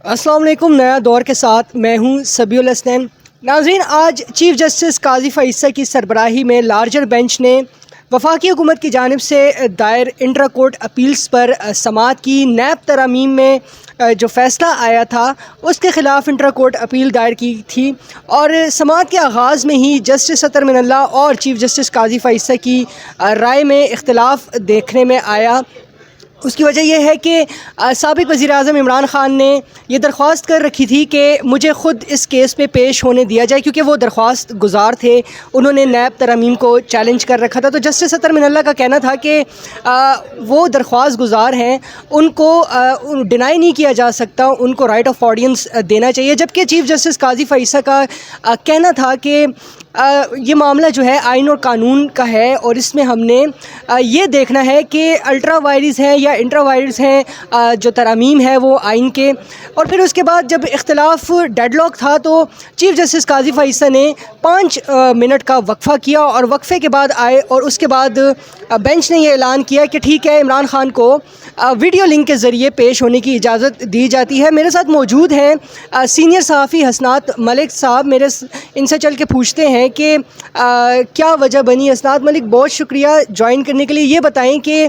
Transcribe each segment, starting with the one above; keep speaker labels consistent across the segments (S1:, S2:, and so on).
S1: अस्सलाम वालेकुम। नया दौर के साथ मैं हूं सबीउल हसन। नाज़रीन, आज चीफ़ जस्टिस काजी फ़ैसल की सरबराही में लार्जर बेंच ने वफाकी हुकूमत की जानिब से दायर इंट्रा कोर्ट अपील्स पर समाअत की। नैब तरामीम में जो फ़ैसला आया था उसके ख़िलाफ़ इंट्रा कोर्ट अपील दायर की थी और समाअत के आगाज़ में ही जस्टिस अतर मिनल्ला और चीफ़ जस्टिस काजी फ़ैसल की राय में इख्तिलाफ़ देखने में आया। उसकी वजह यह है कि साबिक़ वज़ीर-ए-आज़म इमरान ख़ान ने ये दरख्वास्त कर रखी थी कि मुझे ख़ुद इस केस में पेश होने दिया जाए, क्योंकि वो दरख्वास्त गुज़ार थे। उन्होंने नैब तरामीम को चैलेंज कर रखा था। तो जस्टिस अतर मिनल्ला का कहना था कि वो दरख्वास्त गुज़ार हैं, उनको डिनाई नहीं किया जा सकता, उनको राइट ऑफ ऑडियंस देना चाहिए। जबकि चीफ़ जस्टिस काजी फ़ैसल का कहना था कि ये मामला जो है आइन और कानून का है और इसमें हमने ये देखना है कि अल्ट्रा वायरस हैं या इंट्रा वायरस हैं, जो तरामीम है वो आइन के। और फिर उसके बाद जब इख्तिलाफ डेडलॉक था तो चीफ़ जस्टिस काजी फ़ैसल ने 5 मिनट का वक्फ़ा किया और वक्फ़े के बाद आए और उसके बाद बेंच ने ये ऐलान किया कि ठीक है, इमरान ख़ान को वीडियो लिंक के ज़रिए पेश होने की इजाज़त दी जाती है। मेरे साथ मौजूद हैं सीनियर सहाफ़ी हसनात मलिक साहब। इनसे चल के पूछते हैं कि क्या वजह बनी। हसनात मलिक, बहुत शुक्रिया ज्वाइन करने के लिए। ये बताएं कि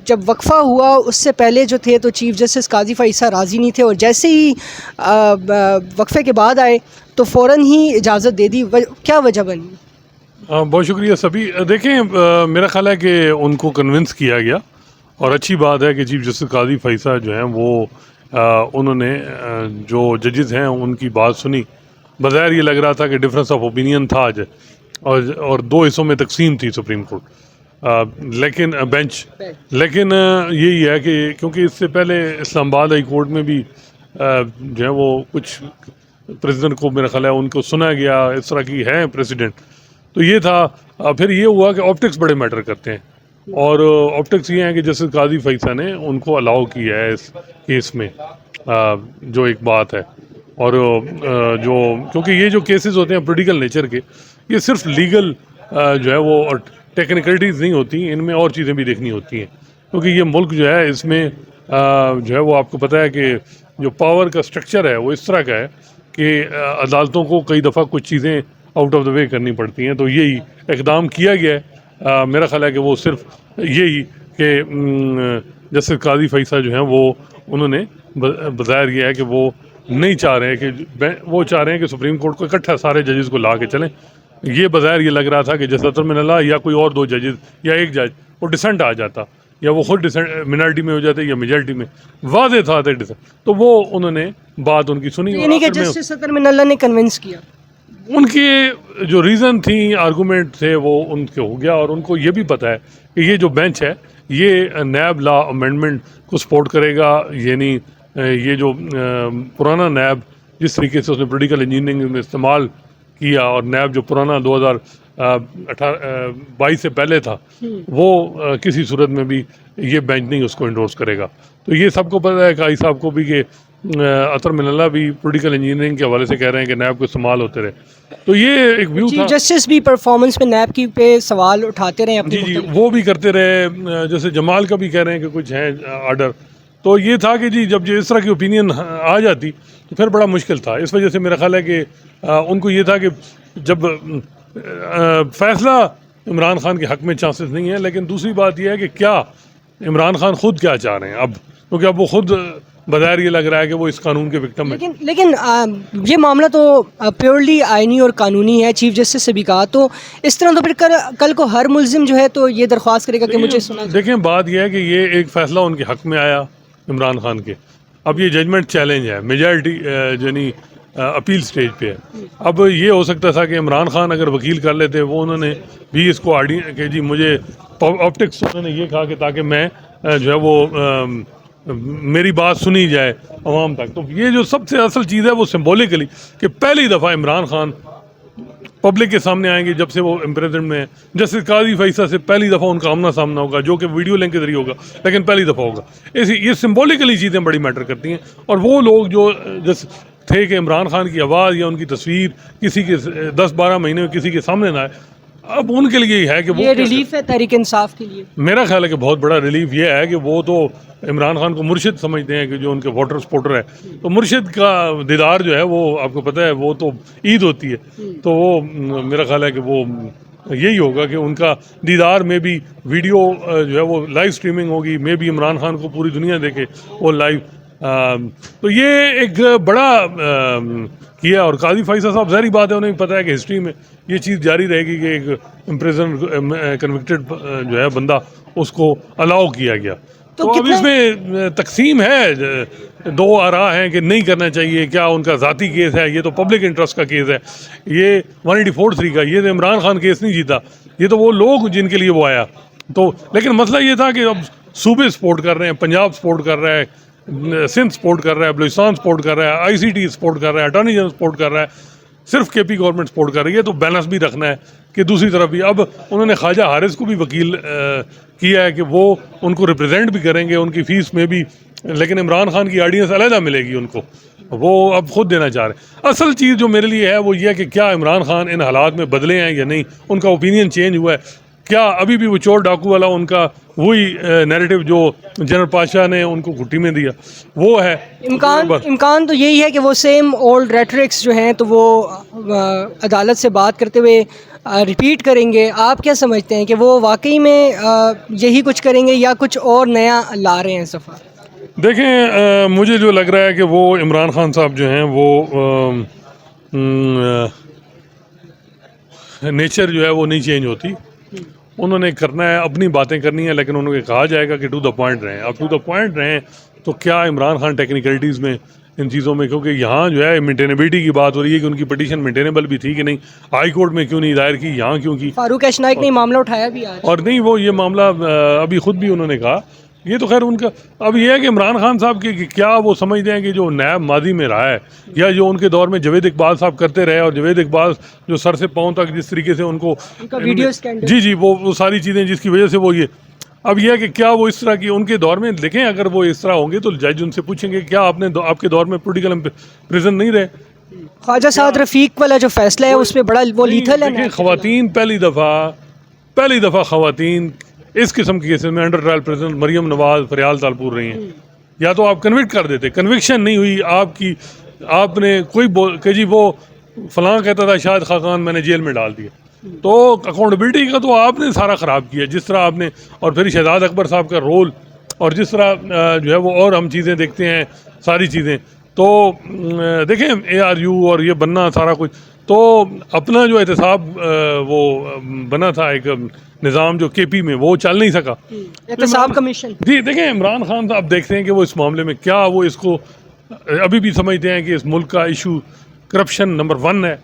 S1: जब वक्फ़ा हुआ उससे पहले जो थे तो चीफ़ जस्टिस काजी फ़ैसल राज़ी नहीं थे और जैसे ही वक्फ़े के बाद आए तो फ़ौरन ही इजाज़त दे दी। क्या वजह बनी?
S2: बहुत शुक्रिया सभी। देखें, मेरा ख़्याल है कि उनको कन्विंस किया गया और अच्छी बात है कि चीफ़ जस्टिस काजी फ़ैसल जो हैं वो उन्होंने जो जजेस हैं उनकी बात सुनी। बज़ाहिर ये लग रहा था कि डिफरेंस ऑफ ओपिनियन था आज और 2 हिस्सों में तकसीम थी सुप्रीम कोर्ट, लेकिन बेंच। लेकिन यही है कि क्योंकि इससे पहले इस्लामाबाद हाई कोर्ट में भी जो है वो कुछ प्रेसिडेंट को, मेरा ख्याल है उनको सुना गया, इस तरह की है प्रेसिडेंट। तो ये था। फिर ये हुआ कि ऑप्टिक्स बड़े मैटर करते हैं और ऑप्टिक्स ये हैं कि जस्टिस काजी फ़ैसल ने उनको अलाउ किया है इस केस में, जो एक बात है। और जो क्योंकि ये जो केसेस होते हैं पॉलिटिकल नेचर के, ये सिर्फ लीगल जो है वो और टेक्निकलिटीज़ नहीं होती, इनमें और चीज़ें भी देखनी होती हैं। क्योंकि ये मुल्क जो है इसमें जो है वो आपको पता है कि जो पावर का स्ट्रक्चर है वो इस तरह का है कि अदालतों को कई दफ़ा कुछ चीज़ें आउट ऑफ द वे करनी पड़ती हैं। तो यही इक़दाम किया गया है। मेरा ख्याल है कि वो सिर्फ यही कि जस्टिस काजी फ़ैसल जो हैं वो उन्होंने बज़ाहिर ये है कि वो नहीं चाह रहे हैं कि वो चाह रहे हैं कि सुप्रीम कोर्ट को इकट्ठा सारे जजेस को ला के चलें। ये बज़ाहिर ये लग रहा था कि जस्टिस अतर मिनल्ला या कोई और 2 जजेस या एक जज वो डिसेंट आ जाता, या वो खुद मिनॉरिटी में हो जाते या मेजॉरिटी में, वाज़े था डिसेंट। तो वो उन्होंने बात उनकी सुनी।
S1: यानी कि जस्टिस अतर मिनल्ला ने कन्विंस किया,
S2: उनके जो रीज़न थी, आर्गूमेंट थे, वो उनके हो गया। और उनको ये भी पता है कि ये जो बेंच है ये नैब लॉ अमेंडमेंट को सपोर्ट करेगा। यानी ये जो पुराना नैब जिस तरीके से उसने पॉलिटिकल इंजीनियरिंग में इस्तेमाल किया और नैब जो पुराना 2022 से पहले था वो किसी सूरत में भी ये बेंच नहीं उसको इंडोर्स करेगा। तो ये सबको पता है, काई साहब को भी, कि अतर मिनल्ला भी पॉलिटिकल इंजीनियरिंग के हवाले से कह रहे हैं कि नैब को इस्तेमाल होते रहे। तो ये एक व्यू था।
S1: जस्टिस भी परफॉर्मेंस पे नैब की पे सवाल उठाते रहे अपने।
S2: जी, वो भी करते रहे। जैसे जमाल का भी कह रहे हैं कि कुछ है आर्डर। तो ये था कि जी जब इस तरह की ओपिनियन आ जाती तो फिर बड़ा मुश्किल था। इस वजह से मेरा ख्याल है कि उनको ये था कि जब फैसला इमरान खान के हक़ में चांसेस नहीं है, लेकिन दूसरी बात यह है कि क्या इमरान खान खुद क्या चाह रहे हैं अब, क्योंकि अब वो खुद बज़ाहिर ये लग रहा है कि वो इस कानून के विक्टिम है।
S1: लेकिन ये मामला तो प्योरली आइनी और कानूनी है। चीफ जस्टिस से भी कहा तो इस तरह तो फिर कल को हर मुल्ज़िम जो है तो ये दरख्वास्त करेगा कि मुझे सुना।
S2: देखें, बात यह है कि ये एक फ़ैसला उनके हक़ में आया इमरान खान के। अब ये जजमेंट चैलेंज है, मेजॉरिटी यानी अपील स्टेज पे है। अब ये हो सकता था कि इमरान खान अगर वकील कर लेते, वो उन्होंने भी इसको कि जी मुझे ऑप्टिक्स उन्होंने ये कहा कि ताकि मैं जो है वो मेरी बात सुनी जाए अवाम तक। तो ये जो सबसे असल चीज़ है वो सिम्बॉलिकली कि पहली दफ़ा इमरान खान पब्लिक के सामने आएंगे जब से वो इम्प्रेजमेंट में है। जस्टिस काजी फ़ैसल से पहली दफ़ा उनका आमना सामना होगा, जो कि वीडियो लिंक के जरिए होगा, लेकिन पहली दफ़ा होगा। ये सिम्बॉलिकली चीज़ें बड़ी मैटर करती हैं। और वो लोग जो जैसे थे कि इमरान खान की आवाज़ या उनकी तस्वीर किसी के 10-12 महीने में किसी के सामने ना आए, अब उनके लिए है कि वो
S1: ये रिलीफ है तहरीक इंसाफ के लिए?
S2: मेरा ख्याल है कि बहुत बड़ा रिलीफ ये है कि वो तो इमरान खान को मुर्शिद समझते हैं कि जो उनके वोटर सपोर्टर है, तो मुर्शिद का दीदार जो है वो आपको पता है वो तो ईद होती है, तो वो मेरा ख्याल है कि वो यही होगा कि उनका दीदार में भी वीडियो जो है वो लाइव स्ट्रीमिंग होगी, में भी इमरान खान को पूरी दुनिया देखे वो लाइव। तो ये एक बड़ा किया। और काजी फैसल साहब ज़ाहिर बात है उन्हें पता है कि हिस्ट्री में ये चीज़ जारी रहेगी कि एक इम्प्रिजन कन्विक्टेड जो है बंदा उसको अलाउ किया गया। तो अब इसमें तकसीम है, दो आरा हैं कि नहीं करना चाहिए, क्या उनका ज़ाती केस है, ये तो पब्लिक इंटरेस्ट का केस है, ये 184(3) का, ये तो इमरान खान केस नहीं जीता, ये तो वो लोग जिनके लिए वो आया। तो लेकिन मसला ये था कि अब सूबे सपोर्ट कर रहे हैं, पंजाब सपोर्ट कर रहा है, सिंध सपोर्ट कर रहा है, बलूचिस्तान सपोर्ट कर रहा है, ICT सपोर्ट कर रहा है, अटॉर्नी जनरल सपोर्ट कर रहा है, सिर्फ KP गवर्नमेंट सपोर्ट कर रही है। तो बैलेंस भी रखना है कि दूसरी तरफ भी अब उन्होंने ख्वाजा हारिस को भी वकील किया है कि वो उनको रिप्रेजेंट भी करेंगे उनकी फ़ीस में भी, लेकिन इमरान खान की ऑडियंस अलहदा मिलेगी उनको, वो अब खुद देना चाह रहे हैं। असल चीज़ जो मेरे लिए है वो ये है कि क्या इमरान खान इन हालात में बदले हैं या नहीं, उनका ओपिनियन चेंज हुआ है, क्या अभी भी वो चोर डाकू वाला उनका वही नैरेटिव जो जनरल पाशा ने उनको घुट्टी में दिया वो है।
S1: इम्कान तो यही है कि वो सेम ओल्ड रेटरिक्स जो हैं तो वो अदालत से बात करते हुए रिपीट करेंगे। आप क्या समझते हैं कि वो वाकई में यही कुछ करेंगे या कुछ और नया ला रहे हैं सफ़ा?
S2: देखें, मुझे जो लग रहा है कि वो इमरान खान साहब जो हैं वो नेचर जो है वो नहीं चेंज होती, उन्होंने करना है, अपनी बातें करनी है, लेकिन उन्होंने कहा जाएगा कि टू द पॉइंट रहें। अब टू द पॉइंट रहें तो क्या इमरान खान टेक्निकलिटीज़ में इन चीज़ों में, क्योंकि यहाँ जो है मेंटेनेबिलिटी की बात हो रही है कि उनकी पटिशन मेंटेनेबल भी थी कि नहीं, हाई कोर्ट में क्यों नहीं दायर की, यहाँ क्यों की।
S1: फारूक एशनाइक ने मामला उठाया भी आज,
S2: और नहीं वो ये मामला अभी खुद भी उन्होंने कहा, ये तो खैर उनका। अब ये है कि इमरान खान साहब की क्या वो समझते हैं कि जो नैब माजी में रहा है या जो उनके दौर में जवेद इकबाल साहब करते रहे, और जवेद इकबाल जो सर से पाँव तक जिस तरीके से उनको जी वो सारी चीज़ें जिसकी वजह से वो ये, अब यह है कि क्या वो इस तरह की उनके दौर में, देखें अगर वो इस तरह होंगे तो जज उनसे पूछेंगे क्या आपके दौर में पोलिटिकल प्रिजन नहीं रहे।
S1: ख्वाजा साद रफीक वाला जो फैसला है उसमें बड़ा वो लीथल है।
S2: ख़वातीन पहली दफ़ा ख़वातीन इस किस्म के केसेस में under trial president Maryam Nawaz, Faryal Talpur रही हैं। या तो आप कन्विक्ट कर देते, कन्विक्शन नहीं हुई आपकी, आपने कोई कि जी वो फलां कहता था शाहिद खाकान मैंने जेल में डाल दिया, तो अकाउंटेबिलिटी का तो आपने सारा ख़राब किया जिस तरह आपने। और फिर शहजाद अकबर साहब का रोल और जिस तरह जो है वो, और हम चीज़ें देखते हैं सारी चीज़ें, तो देखें ARU और ये बनना सारा कुछ, तो अपना जो एहतसाब वो बना था एक निज़ाम जो KP में, वो चल नहीं सका,
S1: एहतसाब कमीशन।
S2: जी देखें इमरान खान साहब देखते हैं कि वो इस मामले में क्या वो इसको अभी भी समझते हैं कि इस मुल्क का इशू करप्शन नंबर 1 है,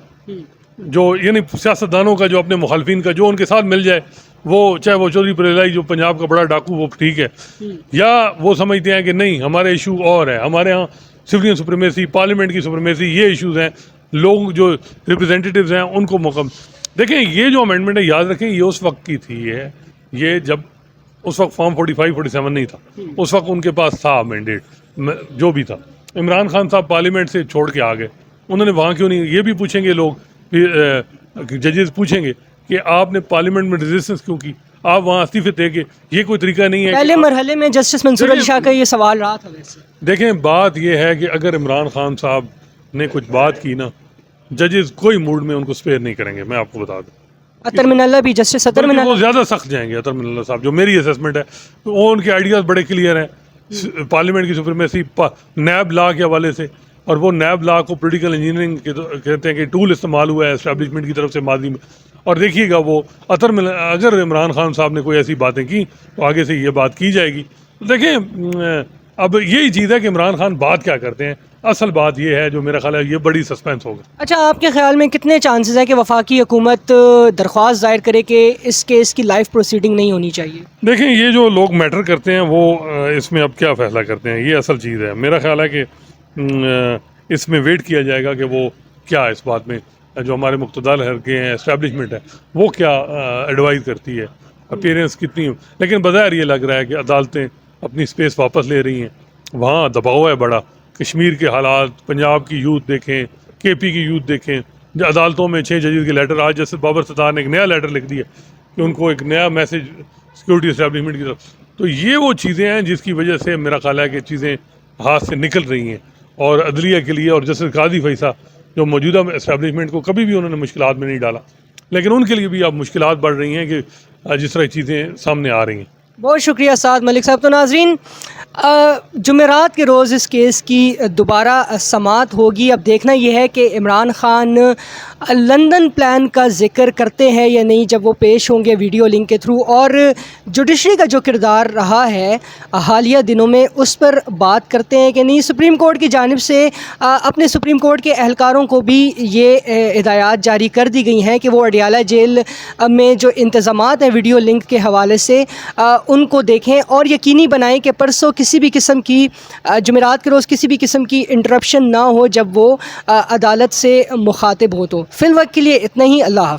S2: जो यानी सियासतदानों का जो अपने मुखालफिन का जो उनके साथ मिल जाए, वो चाहे वो चौधरी परवेज़ जो पंजाब का बड़ा डाकू वो ठीक है, या वो समझते हैं कि नहीं हमारे इशू और है, हमारे यहाँ सिविलियन सुप्रीमेसी, पार्लियामेंट की सुप्रीमेसी, ये इशूज़ हैं, लोग जो रिप्रेजेंटेटिव्स हैं उनको मौका। देखें ये जो अमेंडमेंट है याद रखें ये उस वक्त की थी, ये जब उस वक्त फॉर्म 45-47 नहीं था, उस वक्त उनके पास था मैंडेट जो भी था। इमरान खान साहब पार्लियामेंट से छोड़ के आ गए, उन्होंने वहाँ क्यों नहीं, ये भी पूछेंगे लोग, जजेस पूछेंगे कि आपने पार्लियामेंट में रेजिस्टेंस क्यों की, आप वहाँ इस्तीफे दे के, ये कोई तरीका नहीं है।
S1: पहले मरहले में जस्टिस मंसूर अली शाह का ये सवाल रहा था। वैसे
S2: देखें बात ये है कि अगर इमरान खान साहब ने कुछ बात की ना, जजेस कोई मूड में उनको स्पेयर नहीं करेंगे, मैं आपको बता दूं।
S1: अतर मिनल्ला भी, जस्टिस अतर मिनल्ला
S2: वो ज़्यादा सख्त जाएंगे, अतर मिनल्ला साहब, जो मेरी असेसमेंट है, वो उनके आइडियाज़ बड़े क्लियर हैं पार्लियामेंट की सुप्रीमेसी, नैब लॉ के हवाले से, और वो नैब लॉ को पोलिटिकल इंजीनियरिंग के कहते हैं कि टूल इस्तेमाल हुआ है एस्टेब्लिशमेंट की तरफ से माजी में। और देखिएगा वो अगर इमरान खान साहब ने कोई ऐसी बातें की तो आगे से ये बात की जाएगी। देखें अब यही चीज़ है कि इमरान खान बात क्या करते हैं, असल बात ये है जो मेरा ख्याल है ये बड़ी सस्पेंस होगा।
S1: अच्छा, आपके ख्याल में कितने चांसेस है कि वफाकी हुकूमत दरख्वास्त दायर करे कि इस केस की लाइफ प्रोसीडिंग नहीं होनी चाहिए?
S2: देखें ये जो लोग मैटर करते हैं वो इसमें अब क्या फ़ैसला करते हैं, ये असल चीज़ है। मेरा ख्याल है कि इसमें वेट किया जाएगा कि वो क्या इस बात में, जो हमारे मुक़्तदर हल्के हैं, एस्टेब्लिशमेंट है, वो क्या एडवाइस करती है, अपीयरेंस कितनी। लेकिन बज़ाहिर ये लग रहा है कि अदालतें अपनी स्पेस वापस ले रही हैं, वहाँ दबाव है बड़ा। कश्मीर के हालात, पंजाब की यूथ देखें, KP की यूथ देखें, अदालतों में 6 जजेस के लेटर, आज जस्टिस बाबर सत्तार ने एक नया लेटर लिख दिया कि उनको एक नया मैसेज सिक्योरिटी इस्टेब्लिशमेंट की तरफ। तो ये वो चीज़ें हैं जिसकी वजह से मेरा ख्याल है कि चीज़ें हाथ से निकल रही हैं, और अदलिया के लिए और जस्टिस काजी फैसा जो मौजूदा इस्टेब्लिशमेंट को कभी भी उन्होंने मुश्किलात में नहीं डाला, लेकिन उनके लिए भी अब मुश्किलात बढ़ रही हैं कि जिस तरह चीज़ें सामने आ रही हैं।
S1: बहुत शुक्रिया साद मलिक साहब। तो नाजरीन, जुमेरात के रोज़ इस केस की दोबारा समाअत होगी। अब देखना यह है कि इमरान ख़ान लंदन प्लान का जिक्र करते हैं या नहीं जब वो पेश होंगे वीडियो लिंक के थ्रू, और जुडिशरी का जो किरदार रहा है हालिया दिनों में उस पर बात करते हैं कि नहीं। सुप्रीम कोर्ट की जानिब से अपने सुप्रीम कोर्ट के एहलकारों को भी ये हिदायत जारी कर दी गई हैं कि वो अडियाला जेल में जो इंतज़ामात हैं वीडियो लिंक के हवाले से उनको देखें और यकीनी बनाएं कि परसों किसी भी किस्म की जुमेरात के रोज़ किसी भी किस्म की इंटरप्शन ना हो जब वो अदालत से मुखातिब हो। तो फ़िल वक्त के लिए इतना ही। अल्लाह हाफ़िज़।